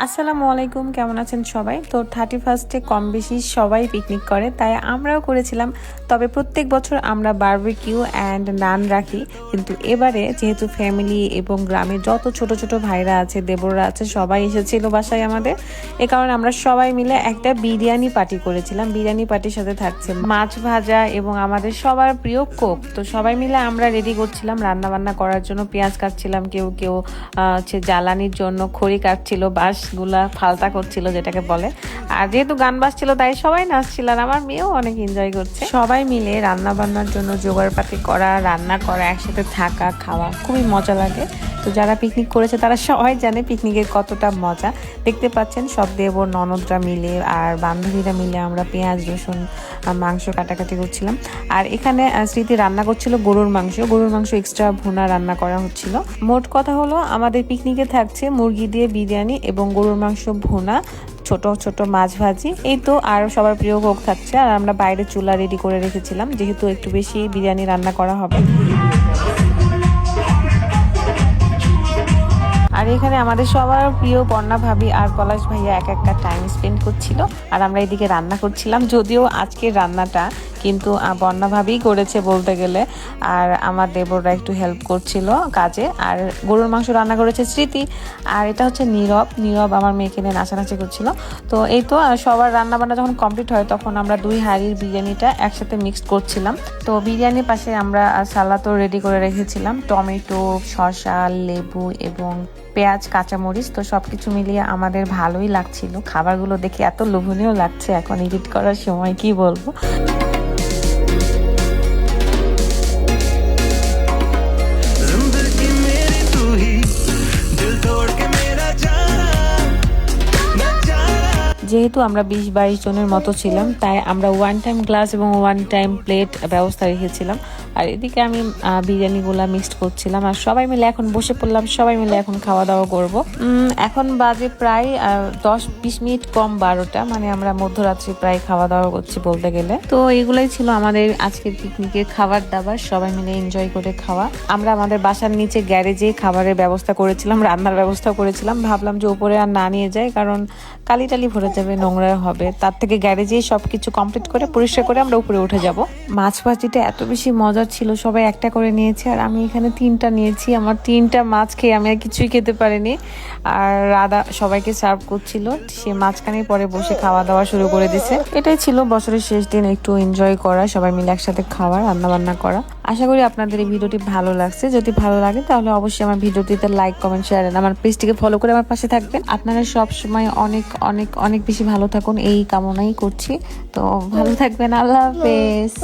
আসসালামু আলাইকুম, কেমন আছেন সবাই? তো 31 কম বেশি সবাই পিকনিক করে, তাই আমরাও করেছিলাম। তবে প্রত্যেক বছর আমরা বারবিকিউ অ্যান্ড নান রাখি, কিন্তু এবারে যেহেতু ফ্যামিলি এবং গ্রামে যত ছোট ছোট ভাইরা আছে, দেবররা আছে, সবাই এসেছিল বাসায় আমাদের। এ কারণে আমরা সবাই মিলে একটা বিরিয়ানি পার্টি করেছিলাম। বিরিয়ানি পার্টির সাথে থাকছে মাছ ভাজা এবং আমাদের সবার প্রিয় কোক। তো সবাই মিলে আমরা রেডি করছিলাম রান্না বান্না করার জন্য। পেঁয়াজ কাটছিলাম, কেউ কেউ হচ্ছে জ্বালানির জন্য খড়ি কাটছিল, বাঁশগুলা ফালতা করছিল যেটাকে বলে। আর যেহেতু গান বাজছিল তাই সবাই নাচছিল, আর আমার মেয়েও অনেক এনজয় করছে। সবাই মিলে রান্না বান্নার জন্য জোগাড়পাতি করা, রান্না করা, একসাথে থাকা, খাওয়া খুবই মজা লাগে। তো যারা পিকনিক করেছে তারা সবাই জানে পিকনিকের কতটা মজা। দেখতে পাচ্ছেন সব দেবর ননদরা মিলে আর বান্ধবীরা মিলে আমরা পেঁয়াজ রসুন মাংস কাটাকাটি করছিলাম। আর এখানে স্মৃতি রান্না করছিল গরুর মাংস এক্সট্রা ভুনা রান্না করা হচ্ছিল। মোট কথা হলো আমাদের পিকনিকে থাকছে মুরগি দিয়ে বিরিয়ানি এবং গরুর মাংস ভুনা, ছোট ছোট মাছ ভাজি, এই তো। আর সবার প্রিয় কোক থাকছে। আর আমরা বাইরে চুলা রেডি করে রেখেছিলাম, যেহেতু একটু বেশি বিরিয়ানি রান্না করা হবে। আর এখানে আমাদের সবার প্রিয় বন্যা ভাবি আর পলাশ ভাইয়া এক একটা টাইম স্পেন্ড করছিল, আর আমরা এদিকে রান্না করছিলাম। যদিও আজকের রান্নাটা কিন্তু বন্যা ভাবেই করেছে বলতে গেলে, আর আমার দেবররা একটু হেল্প করছিল কাজে। আর গরুর মাংস রান্না করেছে স্মৃতি, আর এটা হচ্ছে নীরব আমার মেয়েকে নিয়ে নাচানাচি করছিল। তো এই তো সবার রান্না বান্না যখন কমপ্লিট হয় তখন আমরা 2 হাঁড়ির বিরিয়ানিটা একসাথে মিক্সড করছিলাম। তো বিরিয়ানির পাশে আমরা সালাদও রেডি করে রেখেছিলাম, টমেটো, শসা, লেবু এবং পেঁয়াজ, কাঁচামরিচ। তো সবকিছু মিলিয়ে আমাদের ভালোই লাগছিল। খাবারগুলো দেখে এত লোভনীয় লাগছে এখন এডিট করার সময়, কি বলবো। যেহেতু আমরা 20-22 জনের মতো ছিলাম, তাই আমরা 1 টাইম গ্লাস এবং 1 টাইম প্লেট ব্যবস্থা রেখেছিলাম। আর এদিকে আমি বিরিয়ানিগুলা মিক্সড করছিলাম, আর সবাই মিলে এখন বসে পড়লাম। সবাই মিলে এখন খাওয়া দাওয়া করব। এখন বাজে প্রায় 10-20 মিনিট কম 12টা, মানে আমরা মধ্যরাত্রি প্রায় খাওয়া দাওয়া করছি বলতে গেলে। তো এগুলাই ছিল আমাদের আজকের পিকনিকের খাবার দাবার, সবাই মিলে এনজয় করে খাওয়া। আমরা আমাদের বাসার নিচে গ্যারেজে খাবারের ব্যবস্থা করেছিলাম, রান্নার ব্যবস্থা করেছিলাম। ভাবলাম যে উপরে আর না নিয়ে যাই, কারণ কালি টালি ভরে যাবে, নোংরা হবে। তার থেকে গ্যারেজেই সবকিছু কমপ্লিট করে পরিষ্কার করে আমরা উপরে উঠে যাব। মাছ ভাজিটা এত বেশি মজার ছিল, সবাই একটা করে নিয়েছে, আর আমি এখানে 3টা নিয়েছি। আমার 3টা মাছ খেয়ে আমি আর কিছুই খেতে পারিনি। আর রাধা সবাইকে সার্ভ করছিল, সে মাঝখানে পরে বসে খাওয়া দাওয়া শুরু করে দিছে। এটাই ছিল বছরের শেষ দিন, একটু এনজয় করা, সবাই মিলে একসাথে খাওয়া, রান্না বান্না করা। আশা করি আপনাদের এই ভিডিওটি ভালো লাগছে। যদি ভালো লাগে তাহলে অবশ্যই আমার ভিডিওটিতে লাইক, কমেন্ট, শেয়ার, আমার পেজটিকে ফলো করে আমার পাশে থাকবেন। আপনারা সব সময় অনেক অনেক অনেক বেশি ভালো থাকুন এই কামনাই করছি। তো ভালো থাকবেন, আল্লাহ হাফেজ।